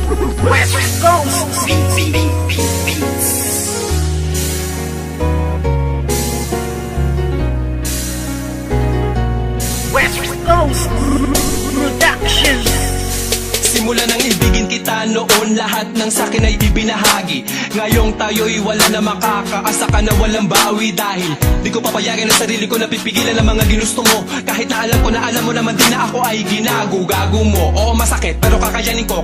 West Coast Beats. West Coast Productions. Simula nang ibigin kita noon, lahat ng sakin ay ibinahagi. Ngayong tayo'y wala na makakaasa ka na walang bawi. Dahil di ko papayagan ang sarili ko na pipigilan ang mga ginusto mo. Kahit na alam mo naman din na ako ay ginago-gago mo. Oo, masakit pero kakayanin ko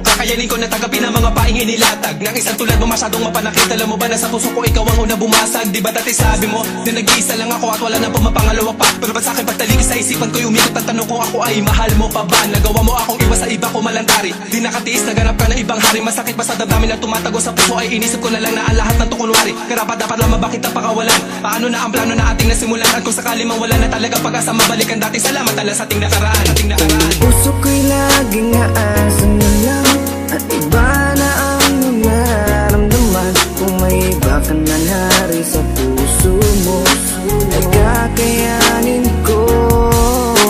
na tagapin ang mga paing inilatag ng isang tulad mo masyadong mapanakit. Alam mo ba na sa puso ko ikaw ang una bumasag? Di ba dati sabi mo na nag-iisa lang ako at wala nang pumapangalawa pa? Pero ba't sa'kin pagtalikis sa isipan ko'y umikot ang tanong ko, ako ay mahal mo pa ba? Nagawa mo akong iwas sa iba ko malantari. Di nakatiis, naganap ka na ibang hari. Masakit ba sa damdamin na tumatago sa puso ay inisip ko na lang na ang lahat ng tukunwari. Karapat dapat lamang bakit ang pakawalan? Paano na ang plano na ating nasimulan? At kung sakali mang wala na talaga pag-asa mabalikan dati, salamat ala sa ating nakaraan. Puso ko'y laging aasa na lang at iba na ang nararamdaman. Kung may iba ka na nari sa puso mo ay kakayanin ko.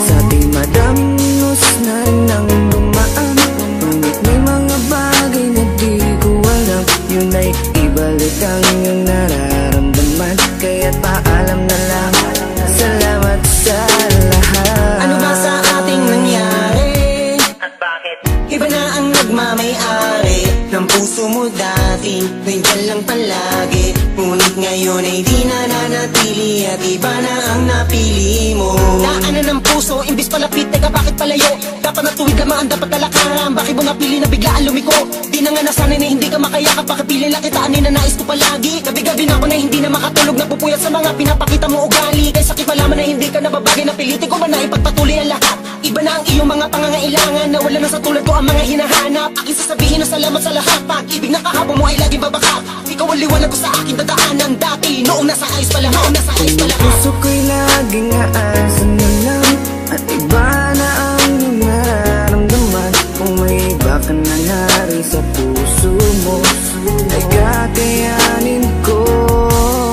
Sa ating madamos na rin ang dumaan, ngunit may mga bagay na di ko alam. Yun ay ibalik ang iyong nararamdaman. Kaya't paalam na lang, salamat sa lahat. Ano ba sa ating nangyari? At bakit? Iba na ang nagmamay-ari ng puso mo dati, nandiyan lang palagi. Ngunit ngayon ay di na nanatili at iba na ang napili mo. Daanan ng puso, imbis palapit, teka bakit palayo? Dapat natuwid lamang, dapat talakaran. Bakit mo napili na biglaan lumiko? Di na nga nasanay na hindi ka makayakap. Bakit pili lang kita, na nais ko palagi? Gabi-gabi na ako na hindi na makatulog, napupuyat sa mga pinapakita mo ugali. Kaya sakit malaman na hindi ka nababagay, napilitin ko ba na ipagpatuloy ang lahat? Iba na ang iyong mga pangangailangan, na wala na sa tulad ko ang mga hinahanap. Aking sasabihin na salamat sa lahat, pag-ibig na kahapon mo ay laging babaka. Ikaw ang liwanag ko sa aking dadaanan dati, noong nasa ayos pa lang, Puso ko'y laging aasa na lang at iba na ang nararamdaman. Kung may iba ka na nari sa puso mo ay kakayanin ko.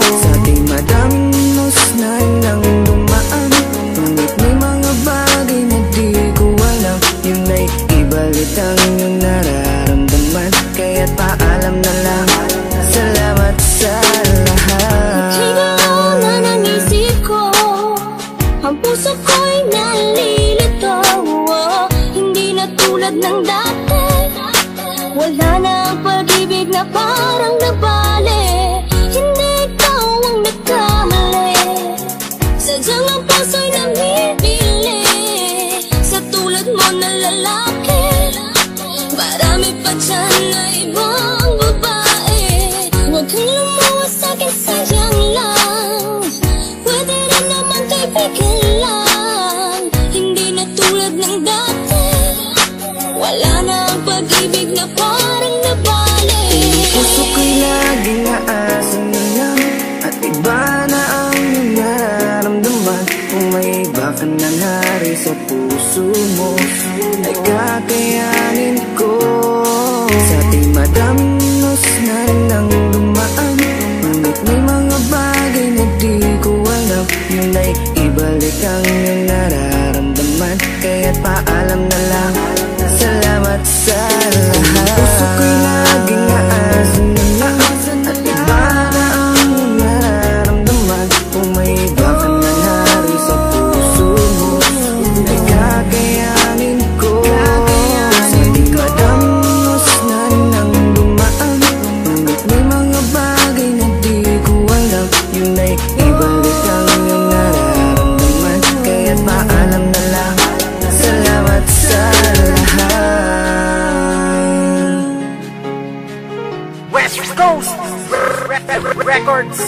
Sa ating madamos na rin ang dumaan, ngunit may mga bagay na di ko alam. Yun ay ibalik ang iyong nararamdaman. Kaya't paalam na lang, salamat sa lahat. Ang puso ko'y nalilito, hindi na tulad ng dati. Wala na ang pag-ibig na parang nabali. Hindi ikaw ang nagkamali. Sadyang ang puso'y namimili sa tulad mo na lalaki. Marami pa dyan na ibang babae. Huwag kang lumuwas sa'kin, sayang lang. Pwede rin naman kaibigan lang, hindi na tulad ng dati. Wala na ang pag-ibig na parang nabali. Puso ko'y laging aasa na lang at iba na ang nararamdaman. Kung may iba ka na nari sa puso mo ay kakayanin ko. Sa ating madamos na rin ang dumaan, ngunit may mga bagay na di ko alam. Yun ay ibalik ang iyong nararamdaman. Kaya't paalam na lang, salamat sa lahat. Puso ko'y laging aasa na lang at iba na ang nararamdaman. Kung may iba ka na nari sa puso mo ay kakayanin ko. Sa ating madamos na rin ang dumaan, ngunit may mga bagay na di ko alam. Yun ay ibalik ang iyong nararamdaman. Kaya't paalam na lang, salamat sa lahat. West Coast Records.